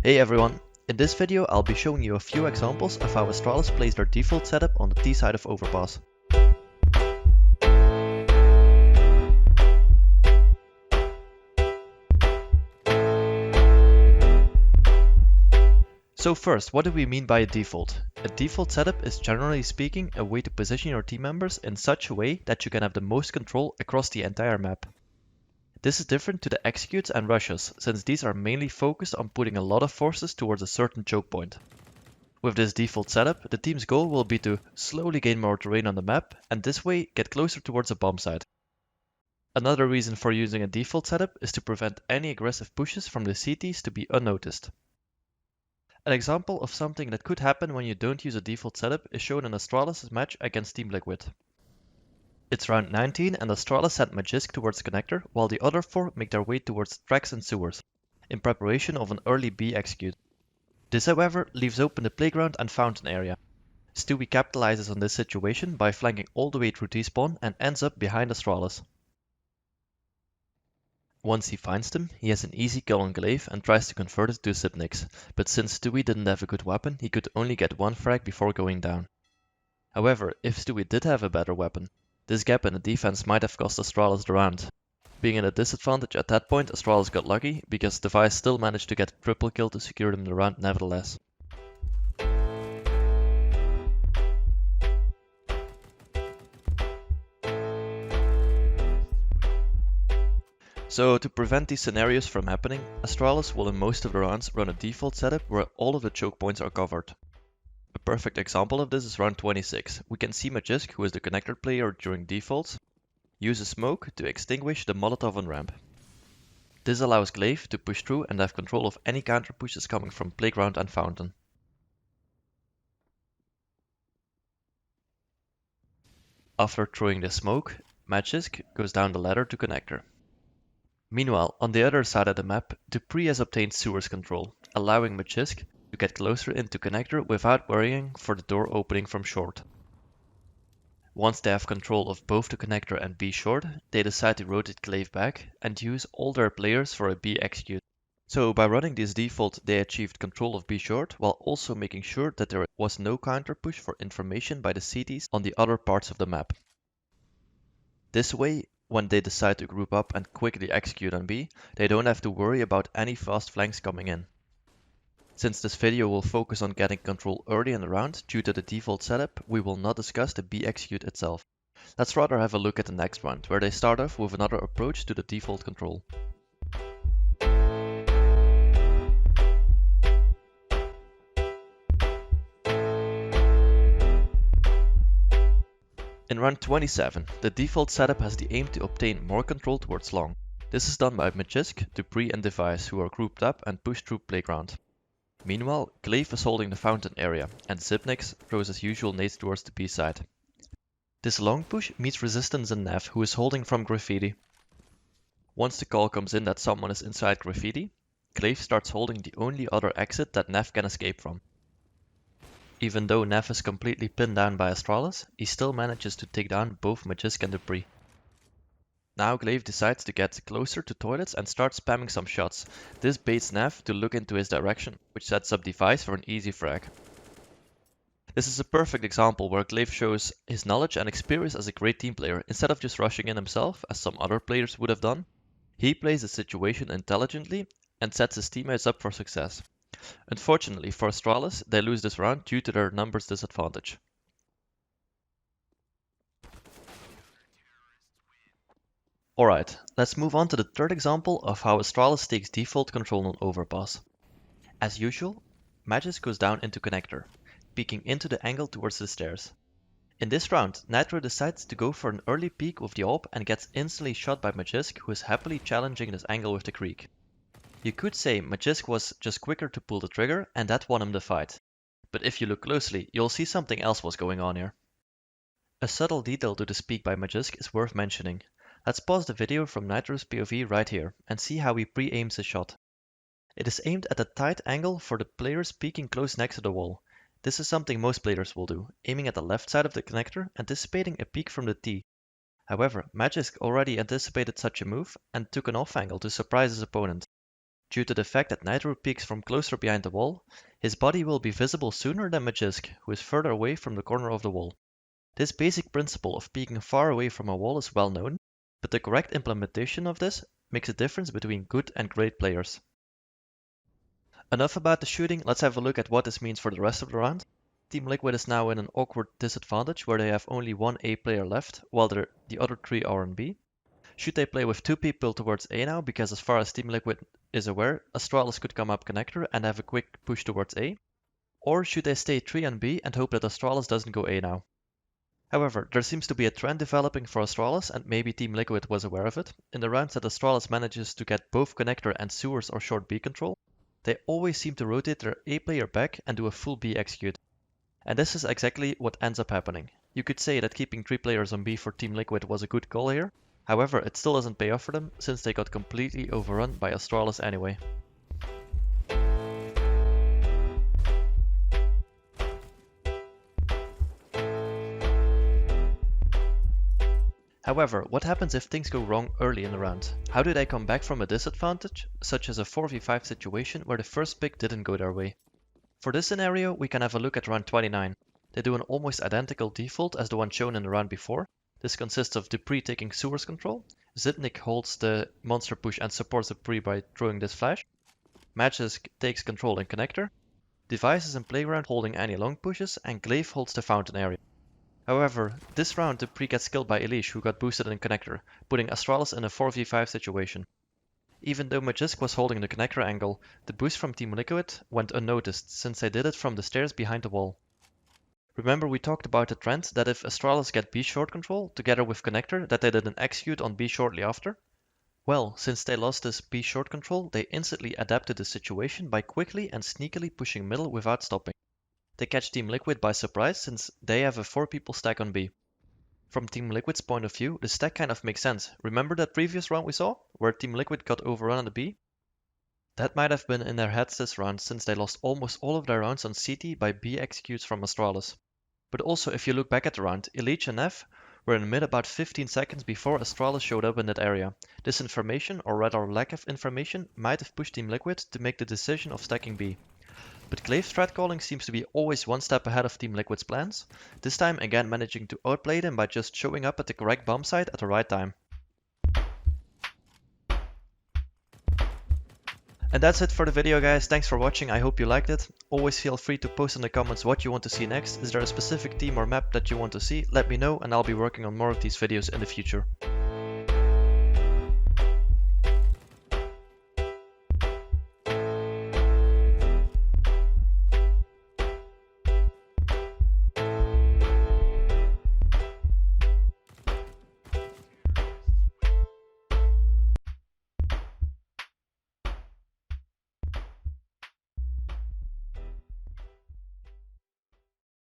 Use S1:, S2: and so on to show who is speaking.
S1: Hey everyone! In this video I'll be showing you a few examples of how Astralis plays their default setup on the T side of Overpass. So first, what do we mean by a default? A default setup is generally speaking a way to position your team members in such a way that you can have the most control across the entire map. This is different to the executes and rushes, since these are mainly focused on putting a lot of forces towards a certain choke point. With this default setup, the team's goal will be to slowly gain more terrain on the map and this way get closer towards a bomb site. Another reason for using a default setup is to prevent any aggressive pushes from the CTs to be unnoticed. An example of something that could happen when you don't use a default setup is shown in Astralis' match against Team Liquid. It's round 19 and Astralis sent Magisk towards connector while the other 4 make their way towards tracks and sewers, in preparation of an early B execute. This however leaves open the playground and fountain area. Stewie capitalizes on this situation by flanking all the way through T-spawn and ends up behind Astralis. Once he finds them, he has an easy kill on Glaive and tries to convert it to Zipnix, but since Stewie didn't have a good weapon, he could only get one frag before going down. However, if Stewie did have a better weapon, this gap in the defense might have cost Astralis the round. Being at a disadvantage at that point, Astralis got lucky, because Device still managed to get a triple kill to secure them the round nevertheless. So to prevent these scenarios from happening, Astralis will in most of the rounds run a default setup where all of the choke points are covered. A perfect example of this is round 26. We can see Magisk, who is the connector player during defaults, use a smoke to extinguish the Molotov on ramp. This allows Glaive to push through and have control of any counter pushes coming from playground and fountain. After throwing the smoke, Magisk goes down the ladder to connector. Meanwhile, on the other side of the map, Dupree has obtained sewers control, allowing Magisk to get closer into connector without worrying for the door opening from short. Once they have control of both the connector and B short, they decide to rotate Glaive back and use all their players for a B execute. So by running this default, they achieved control of B short while also making sure that there was no counter push for information by the CTs on the other parts of the map. This way, when they decide to group up and quickly execute on B, they don't have to worry about any fast flanks coming in. Since this video will focus on getting control early in the round due to the default setup, we will not discuss the B execute itself. Let's rather have a look at the next round, where they start off with another approach to the default control. In round 27, the default setup has the aim to obtain more control towards long. This is done by Magisk, Dupree and Device, who are grouped up and push through playground. Meanwhile, Glaive is holding the fountain area, and Zipnix throws his usual nades towards the B side. This long push meets resistance in Nev, who is holding from Graffiti. Once the call comes in that someone is inside Graffiti, Glaive starts holding the only other exit that Nev can escape from. Even though Nev is completely pinned down by Astralis, he still manages to take down both Magisk and Dupree. Now Glaive decides to get closer to toilets and start spamming some shots. This baits Nev to look into his direction, which sets up Device for an easy frag. This is a perfect example where Glaive shows his knowledge and experience as a great team player. Instead of just rushing in himself, as some other players would have done, he plays the situation intelligently and sets his teammates up for success. Unfortunately for Astralis, they lose this round due to their numbers disadvantage. Alright, let's move on to the third example of how Astralis takes default control on Overpass. As usual, Magisk goes down into connector, peeking into the angle towards the stairs. In this round, Nitro decides to go for an early peek with the AWP and gets instantly shot by Magisk, who is happily challenging this angle with the creek. You could say Magisk was just quicker to pull the trigger and that won him the fight. But if you look closely, you'll see something else was going on here. A subtle detail to this peek by Magisk is worth mentioning. Let's pause the video from Nitro's POV right here and see how he pre-aims his shot. It is aimed at a tight angle for the players peeking close next to the wall. This is something most players will do, aiming at the left side of the connector, anticipating a peek from the T. However, Magisk already anticipated such a move and took an off angle to surprise his opponent. Due to the fact that Nitro peeks from closer behind the wall, his body will be visible sooner than Magisk, who is further away from the corner of the wall. This basic principle of peeking far away from a wall is well known, but the correct implementation of this makes a difference between good and great players. Enough about the shooting, let's have a look at what this means for the rest of the round. Team Liquid is now in an awkward disadvantage where they have only one A player left, while the other 3 are on B. Should they play with 2 people towards A now, because as far as Team Liquid is aware, Astralis could come up connector and have a quick push towards A? Or should they stay 3 on B and hope that Astralis doesn't go A now? However, there seems to be a trend developing for Astralis, and maybe Team Liquid was aware of it. In the rounds that Astralis manages to get both connector and sewers or short B control, they always seem to rotate their A player back and do a full B execute. And this is exactly what ends up happening. You could say that keeping 3 players on B for Team Liquid was a good call here. However, it still doesn't pay off for them, since they got completely overrun by Astralis anyway. However, what happens if things go wrong early in the round? How do they come back from a disadvantage, such as a 4v5 situation where the first pick didn't go their way? For this scenario, we can have a look at round 29. They do an almost identical default as the one shown in the round before. This consists of Dupree taking sewers control, Zitnik holds the monster push and supports Dupree by throwing this flash, Magisk takes control in connector, Device is in playground holding any long pushes, and Glaive holds the fountain area. However, this round Dupree gets killed by Elish, who got boosted in connector, putting Astralis in a 4v5 situation. Even though Magisk was holding the connector angle, the boost from Team Liquid went unnoticed, since they did it from the stairs behind the wall. Remember we talked about the trend that if Astralis get B short control, together with connector, that they did an execute on B shortly after? Well, since they lost this B short control, they instantly adapted the situation by quickly and sneakily pushing middle without stopping. They catch Team Liquid by surprise, since they have a 4 people stack on B. From Team Liquid's point of view, the stack kind of makes sense. Remember that previous round we saw, where Team Liquid got overrun on the B? That might have been in their heads this round, since they lost almost all of their rounds on CT by B executes from Astralis. But also, if you look back at the round, Elite and F were in mid about 15 seconds before Astralis showed up in that area. This information, or rather lack of information, might have pushed Team Liquid to make the decision of stacking B. But Glaive's strat calling seems to be always one step ahead of Team Liquid's plans, this time again managing to outplay them by just showing up at the correct bomb site at the right time. And that's it for the video guys, thanks for watching, I hope you liked it. Always feel free to post in the comments what you want to see next. Is there a specific team or map that you want to see? Let me know and I'll be working on more of these videos in the future.